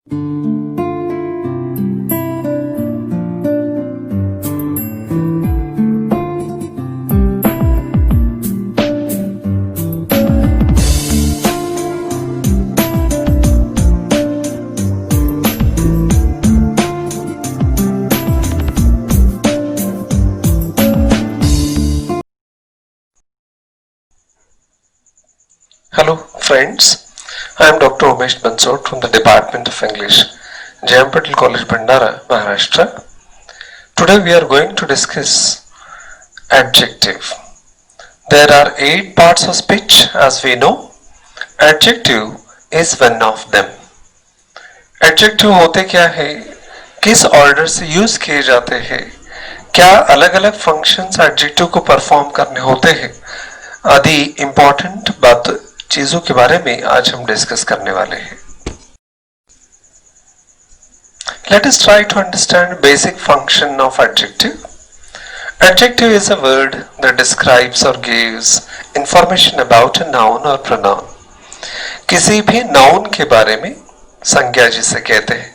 Hello friends, I am Dr. Umesh Bansod from the Department of English, J.M. Patel College, Bhandara, Maharashtra. Today we are going to discuss adjective. There are 8 parts of speech as we know. Adjective is one of them. Adjective होते क्या है, किस order से use किए जाते हैं, क्या अलग अलग फंक्शंस एडजेक्टिव को परफॉर्म करने होते हैं आदि इंपॉर्टेंट बात चीजों के बारे में आज हम डिस्कस करने वाले हैं. Let us try to understand basic function of adjective. Adjective is a word that describes or gives information about a noun or pronoun. किसी भी noun के बारे में, संज्ञा जिसे कहते हैं,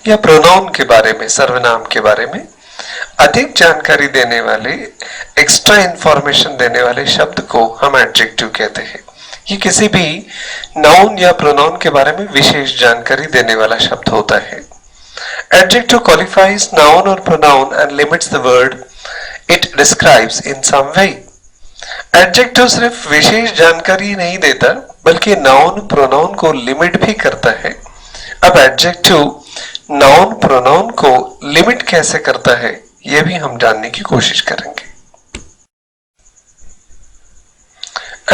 या pronoun के बारे में, सर्वनाम के बारे में अधिक जानकारी देने वाले, एक्स्ट्रा इंफॉर्मेशन देने वाले शब्द को हम एडजेक्टिव कहते हैं. ये किसी भी नाउन या प्रोनाउन के बारे में विशेष जानकारी देने वाला शब्द होता है. एडजेक्टिव क्वालिफाइज नाउन और pronoun and limits the word it describes in some way. Adjective सिर्फ विशेष जानकारी नहीं देता बल्कि नाउन प्रोनाउन को लिमिट भी करता है. अब एडजेक्टिव नाउन प्रोनाउन को लिमिट कैसे करता है यह भी हम जानने की कोशिश करेंगे.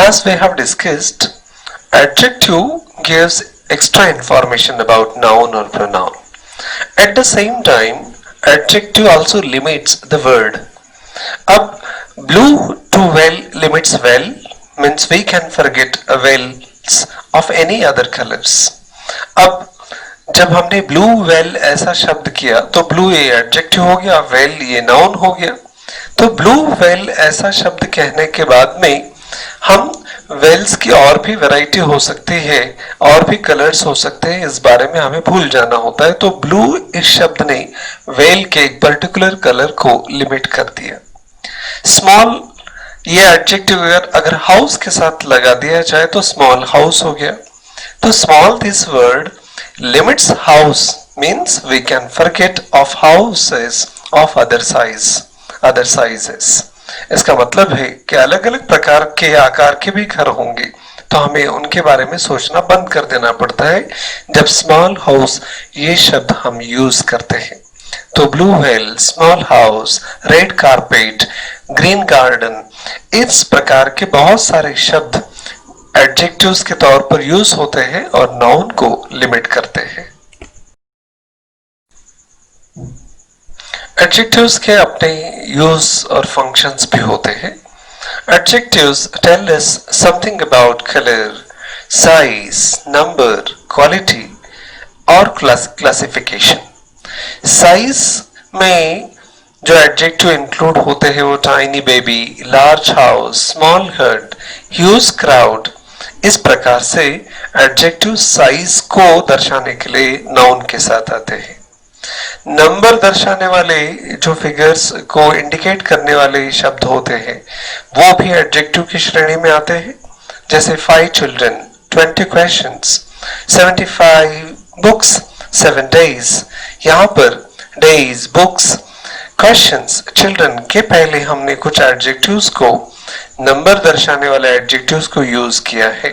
As we have discussed, adjective gives extra information about noun or pronoun. At the same time, adjective also limits the word. अब blue to well limits well means we can forget wells of any other colors. अब जब हमने blue well ऐसा शब्द किया तो blue ये adjective हो गया, well ये noun हो गया. तो blue well ऐसा शब्द कहने के बाद में हम वेल्स की और भी वैरायटी हो सकती है, और भी कलर्स हो सकते हैं, इस बारे में हमें भूल जाना होता है. तो ब्लू इस शब्द ने वेल के एक पर्टिकुलर कलर को लिमिट कर दिया. स्मॉल ये एडजेक्टिव अगर हाउस के साथ लगा दिया जाए तो स्मॉल हाउस हो गया. तो small this word limits house means we can forget of houses of other sizes. इसका मतलब है कि अलग अलग प्रकार के आकार के भी घर होंगे तो हमें उनके बारे में सोचना बंद कर देना पड़ता है जब स्मॉल हाउस ये शब्द हम यूज करते हैं. तो blue whale, small house, red carpet, green garden, इस प्रकार के बहुत सारे शब्द एडजेक्टिव्स के तौर पर यूज होते हैं और नाउन को लिमिट करते हैं. एडजेक्टिव्स के अपने यूज और फंक्शंस भी होते हैं. Adjectives tell us something about colour, size, number, quality और क्लासिफिकेशन. साइज में जो एडजेक्टिव इंक्लूड होते हैं वो tiny baby, large house, small hut, huge crowd, इस प्रकार से एडजेक्टिव साइज को दर्शाने के लिए नाउन के साथ आते हैं. नंबर दर्शाने वाले जो फिगर्स को इंडिकेट करने वाले शब्द होते हैं वो भी एडजेक्टिव की श्रेणी में आते हैं. जैसे 5 children, 20 questions, 75 books, 7 days. यहाँ पर days, books, questions, children के पहले हमने कुछ एडजेक्टिव्स को, नंबर दर्शाने वाले एडजेक्टिव्स को यूज किया है.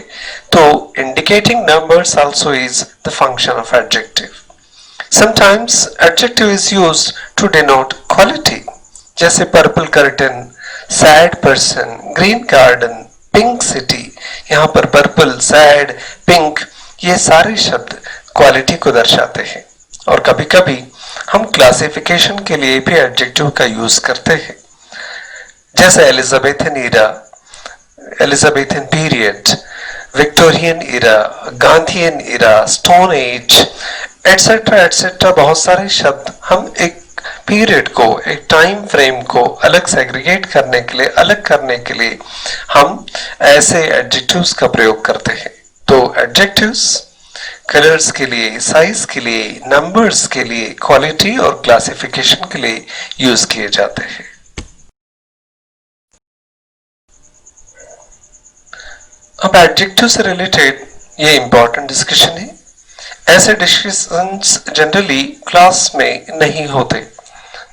तो indicating numbers also is the function of adjective. Sometimes adjective is used to denote quality. जैसे purple curtain, sad person, green garden, pink city. यहाँ पर purple, sad, pink ये सारे शब्द क्वालिटी को दर्शाते हैं. और कभी कभी हम क्लासिफिकेशन के लिए भी एडजेक्टिव का यूज करते हैं. जैसे Elizabethan era, Elizabethan period, Victorian era, Gandhian era, stone age, etcetera etcetera. बहुत सारे शब्द हम एक पीरियड को, एक टाइम फ्रेम को अलग सेग्रीगेट करने के लिए, अलग करने के लिए हम ऐसे एडजेक्टिव्स का प्रयोग करते हैं. तो एडजेक्टिव्स कलर्स के लिए, साइज के लिए, नंबर्स के लिए, क्वालिटी और क्लासिफिकेशन के लिए यूज किए जाते हैं। अब एडजेक्टिव से रिलेटेड ये इंपॉर्टेंट डिस्कशन है। ऐसे डिस्कशंस जनरली क्लास में नहीं होते।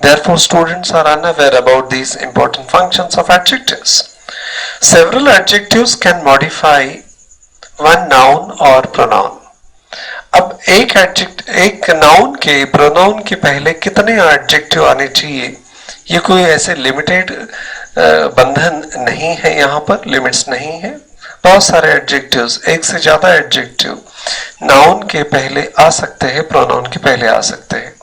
Therefore, students are unaware about these important functions of adjectives. Several adjectives can modify one noun or pronoun. अब एक नाउन के प्रोनाउन के पहले कितने एडजेक्टिव आने चाहिए, ये कोई ऐसे लिमिटेड बंधन नहीं है, यहाँ पर लिमिट्स नहीं है। बहुत सारे एडजेक्टिव्स, एक से ज्यादा एडजेक्टिव नाउन के पहले आ सकते हैं, प्रोनाउन के पहले आ सकते हैं।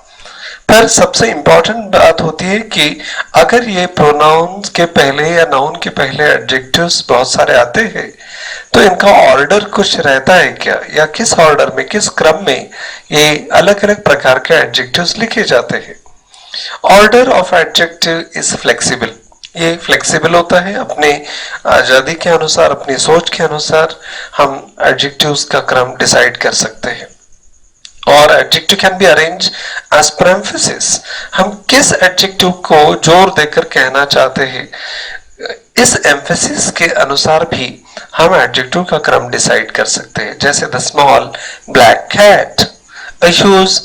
पर सबसे इंपॉर्टेंट बात होती है कि अगर ये प्रोनाउन के पहले या नाउन के पहले एडजेक्टिव्स बहुत सारे आते हैं तो इनका ऑर्डर कुछ रहता है क्या, या किस ऑर्डर में, किस क्रम में ये अलग अलग प्रकार के एडजेक्टिव्स लिखे जाते हैं। Order of adjective is flexible. ये फ्लेक्सिबल होता है, अपने आजादी के अनुसार, अपनी सोच के अनुसार हम एडजेक्टिव्स का क्रम डिसाइड कर सकते हैं। और adjective can be arrange as per emphasis. हम किस एडजेक्टिव को जोर देकर कहना चाहते हैं, इस एम्फेसिस के अनुसार भी हम एडजेक्टिव का क्रम डिसाइड कर सकते हैं। जैसे the small black cat, a huge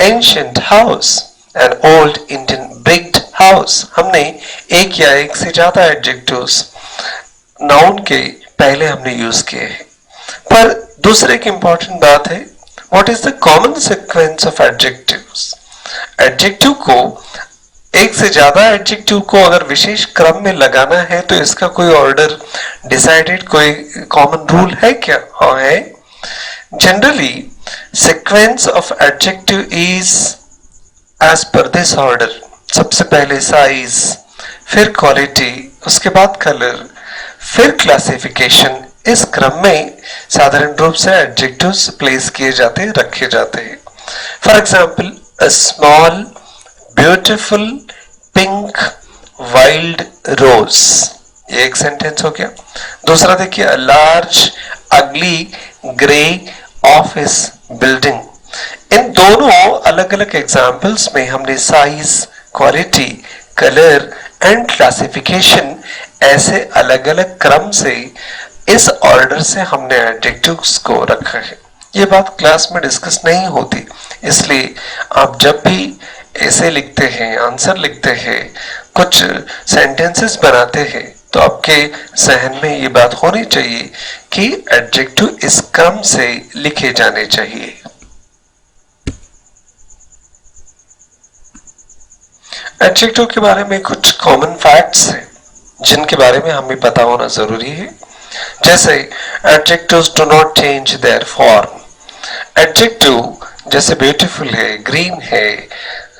ancient house, an old Indian big house. हमने एक या एक से ज्यादा एडजेक्टिव्स नाउन के पहले हमने यूज किए हैं। पर दूसरे की इंपॉर्टेंट बात है, What is the common sequence of adjectives? Adjective को, एक से ज्यादा एडजेक्टिव को अगर विशेष क्रम में लगाना है तो इसका कोई ऑर्डर डिसाइडेड, कोई कॉमन रूल है क्या? हाँ है। Generally sequence of adjective is as per this order. सबसे पहले साइज, फिर क्वालिटी, उसके बाद कलर, फिर क्लासिफिकेशन। इस क्रम में साधारण रूप से एडजेक्टिव्स प्लेस किए जाते, रखे जाते हैं। For example, a small beautiful pink wild rose, ये एक सेंटेंस हो गया। दूसरा देखिए, a large ugly grey office building. इन दोनों अलग अलग एग्जाम्पल्स में हमने size, quality, colour and classification ऐसे अलग अलग क्रम से, इस ऑर्डर से हमने एडजेक्टिव्स को रखा है। ये बात क्लास में डिस्कस नहीं होती, इसलिए आप जब भी ऐसे लिखते हैं, आंसर लिखते हैं, कुछ सेंटेंसेस बनाते हैं, तो आपके जहन में ये बात होनी चाहिए कि एडजेक्टिव इस क्रम से लिखे जाने चाहिए। एडजेक्टिव के बारे में कुछ कॉमन फैक्ट्स हैं जिनके बारे में हमें पता होना जरूरी है। जैसे adjectives do not change their form. Adjective जैसे ब्यूटीफुल है, ग्रीन है,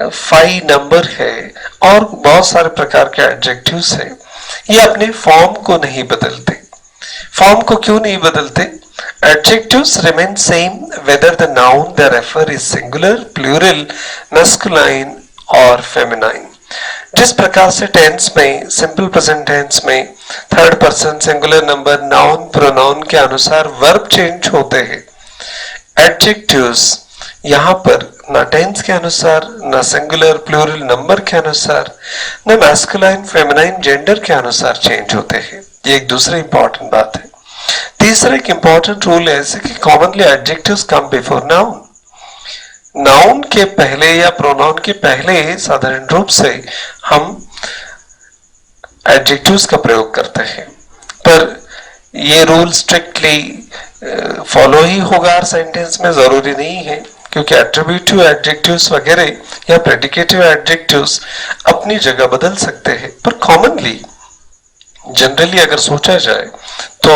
फाइन नंबर है और बहुत सारे प्रकार के एडजेक्टिव्स हैं, ये अपने फॉर्म को नहीं बदलते। फॉर्म को क्यों नहीं बदलते? Adjectives remain same whether the noun they refer is singular, plural, masculine or feminine. जिस प्रकार से टेंस में, सिंपल प्रेजेंट टेंस में third person singular number noun pronoun के अनुसार वर्ब चेंज होते हैं, एडजेक्टिव्स यहाँ पर ना टेंस के अनुसार, ना सिंगुलर प्लूरल नंबर के अनुसार, ना मैस्कुलाइन फेमिनाइन जेंडर के अनुसार चेंज होते हैं। ये एक दूसरी इंपॉर्टेंट बात है। तीसरा एक इंपॉर्टेंट रूल है ऐसे कि commonly adjectives come before noun. Noun के पहले या प्रोनाउन के पहले साधारण रूप से हम एडजेक्टिव्स का प्रयोग करते हैं, पर ये रूल स्ट्रिक्टली फॉलो ही होगा हर सेंटेंस में, जरूरी नहीं है, क्योंकि एट्रीब्यूटिव एडजेक्टिव्स वगैरह या प्रेडिकेटिव एडजेक्टिव्स अपनी जगह बदल सकते हैं। पर कॉमनली जनरली अगर सोचा जाए तो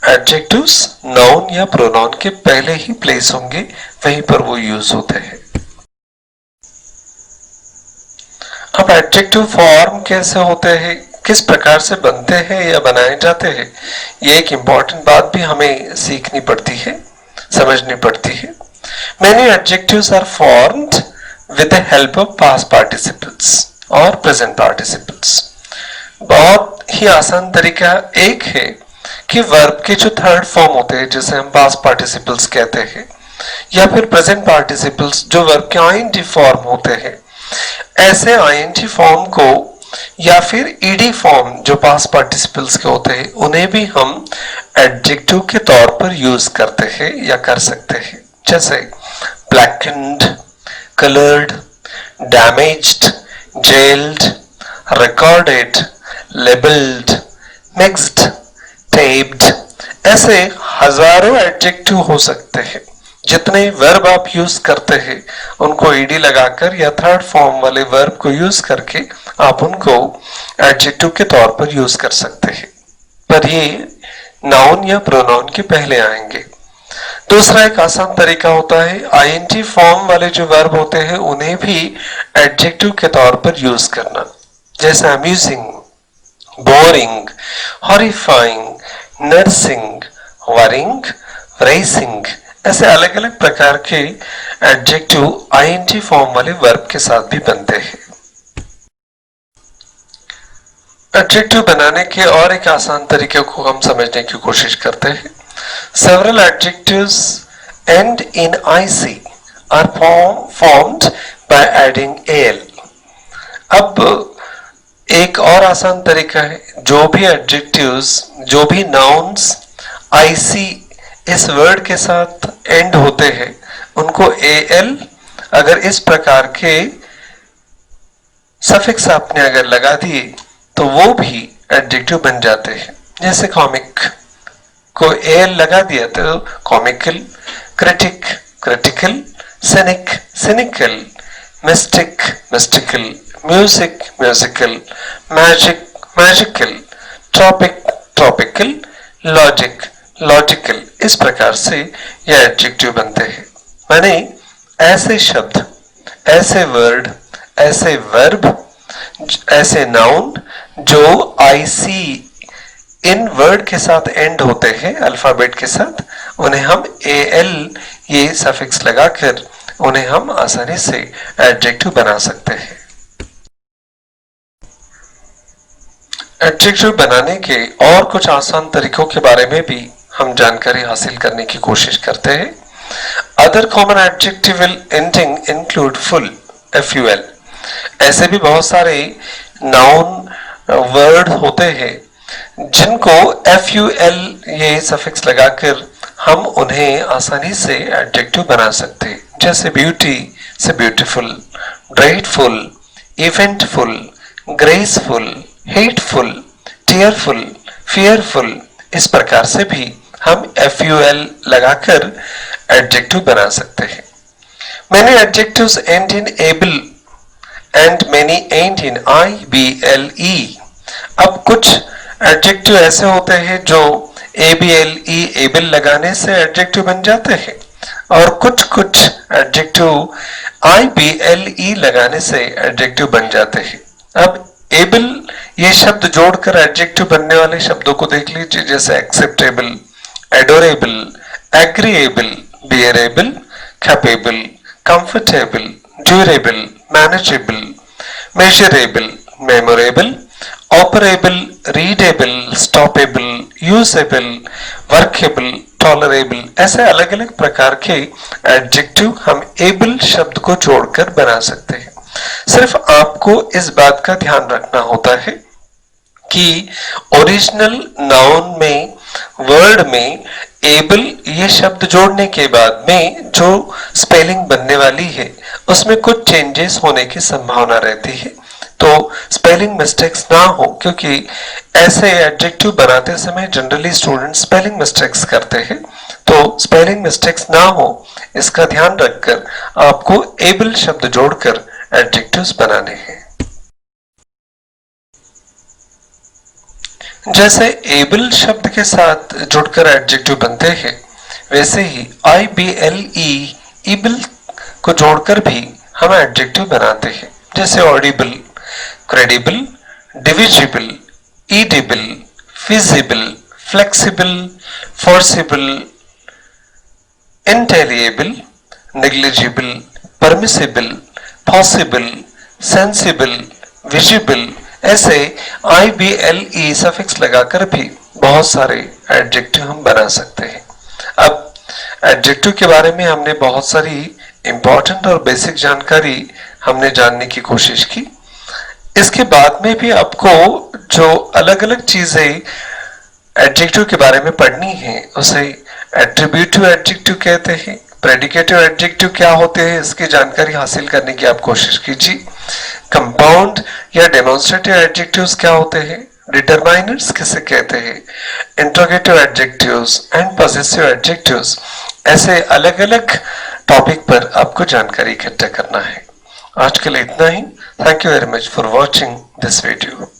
एडजेक्टिव्स नाउन या प्रोनाउन के पहले ही प्लेस होंगे, वहीं पर वो यूज होते हैं। अब एडजेक्टिव फॉर्म कैसे होते हैं, किस प्रकार से बनते हैं या बनाए जाते हैं, ये एक इंपॉर्टेंट बात भी हमें सीखनी पड़ती है, समझनी पड़ती है। Many adjectives are formed with the help of past participles or present participles. बहुत ही आसान तरीका एक है कि वर्ब के जो थर्ड फॉर्म होते हैं, जिसे हम पास्ट पार्टिसिपल्स कहते हैं, या फिर प्रेजेंट पार्टिसिपल्स जो वर्ब के आईएनजी फॉर्म होते हैं, ऐसे आईएनजी फॉर्म को या फिर ईडी फॉर्म जो पास्ट पार्टिसिपल्स के होते हैं उन्हें भी हम एडजेक्टिव के तौर पर यूज करते हैं या कर सकते हैं। जैसे blackened, colored, damaged, jailed, recorded, labeled, mixed, taped, ऐसे हजारों एडजेक्टिव हो सकते हैं। जितने वर्ब आप यूज करते हैं उनको ईडी लगाकर या थर्ड फॉर्म वाले वर्ब को यूज करके आप उनको एडजेक्टिव के तौर पर यूज कर सकते हैं, पर ये नाउन या प्रोनाउन के पहले आएंगे। दूसरा एक आसान तरीका होता है आईएनजी फॉर्म वाले जो वर्ब होते हैं उन्हें भी एडजेक्टिव के तौर पर यूज करना, जैसे amusing, boring, horrifying, nursing, worrying, racing, ऐसे अलग अलग प्रकार के एडजेक्टिव आईएनजी फॉर्म वाले वर्ब के साथ भी बनते हैं। एडजेक्टिव बनाने के और एक आसान तरीके को हम समझने की कोशिश करते हैं। Several adjectives end in IC are formed by adding AL। अब एक और आसान तरीका है, जो भी एडजेक्टिव्स, जो भी नाउन्स IC इस वर्ड के साथ एंड होते हैं उनको AL अगर इस प्रकार के सफिक्स आपने अगर लगा दिए तो वो भी एडजेक्टिव बन जाते हैं। जैसे कॉमिक को एल लगा दिया तो comical, critic, critical, cynic, cynical, mystic, mystical, music, musical, magic, magical, tropic, tropical, logic, logical, इस प्रकार से यह एडजेक्टिव बनते हैं। माने ऐसे शब्द, ऐसे वर्ड, ऐसे वर्ब, ऐसे नाउन जो आईसी इन वर्ड के साथ एंड होते हैं अल्फाबेट के साथ, उन्हें हम एल ये सफिक्स लगाकर उन्हें हम आसानी से एडजेक्टिव बना सकते हैं। एडजेक्टिव बनाने के और कुछ आसान तरीकों के बारे में भी हम जानकारी हासिल करने की कोशिश करते हैं। Other common adjective ending include full, FUL। ऐसे भी बहुत सारे नाउन वर्ड होते हैं जिनको FUL ये सफिक्स लगाकर हम उन्हें आसानी से एडजेक्टिव बना सकते हैं। जैसे ब्यूटी से beautiful, grateful, eventful, graceful, hateful, tearful, fearful, इस प्रकार से भी हम FUL लगाकर एडजेक्टिव बना सकते हैं। Many adjectives end in able and many end in IBLE। अब कुछ एडजेक्टिव ऐसे होते हैं जो ABLE एबल लगाने से एडजेक्टिव बन जाते हैं और कुछ कुछ एडजेक्टिव IBLE लगाने से एडजेक्टिव बन जाते हैं। अब एबल ये शब्द जोड़कर एडजेक्टिव बनने वाले शब्दों को देख लीजिए, जैसे acceptable, adorable, agreeable, bearable, capable, comfortable, durable, manageable, measurable, memorable, operable, readable, stoppable, usable, workable, tolerable, ऐसे अलग अलग प्रकार के एडजेक्टिव हम एबल शब्द को जोड़कर बना सकते हैं। सिर्फ आपको इस बात का ध्यान रखना होता है कि ओरिजिनल नाउन में, वर्ड में एबल ये शब्द जोड़ने के बाद में जो स्पेलिंग बनने वाली है उसमें कुछ चेंजेस होने की संभावना रहती है, तो स्पेलिंग मिस्टेक्स ना हो, क्योंकि ऐसे एडजेक्टिव बनाते समय जनरली स्टूडेंट स्पेलिंग मिस्टेक्स करते हैं, तो स्पेलिंग मिस्टेक्स ना हो इसका ध्यान रखकर आपको एबल शब्द जोड़कर एडजेक्टिव्स बनाने हैं। जैसे एबल शब्द के साथ जुड़कर एडजेक्टिव बनते हैं, वैसे ही IBLE एबल को जोड़कर भी हम एडजेक्टिव बनाते हैं। जैसे Audible, credible, divisible, edible, feasible, flexible, forcible, intelligible, negligible, permissible, possible, sensible, visible, ऐसे IBLE सफिक्स लगाकर भी बहुत सारे एडजेक्टिव हम बना सकते हैं। अब एडजेक्टिव के बारे में हमने बहुत सारी इंपॉर्टेंट और बेसिक जानकारी हमने जानने की कोशिश की। इसके बाद में भी आपको जो अलग अलग चीजें एडजेक्टिव के बारे में पढ़नी है उसे एट्रीब्यूटिव एडजेक्टिव कहते हैं। प्रेडिकेटिव एडजेक्टिव क्या होते हैं इसकी जानकारी हासिल करने की आप कोशिश कीजिए। कंपाउंड या डेमोन्स्ट्रेटिव एडजेक्टिव्स क्या होते हैं, डिटरमाइनर्स किसे कहते हैं, interrogative adjectives and possessive adjectives, ऐसे अलग अलग टॉपिक पर आपको जानकारी इकट्ठा करना है। आज के लिए इतना ही। Thank you very much for watching this video.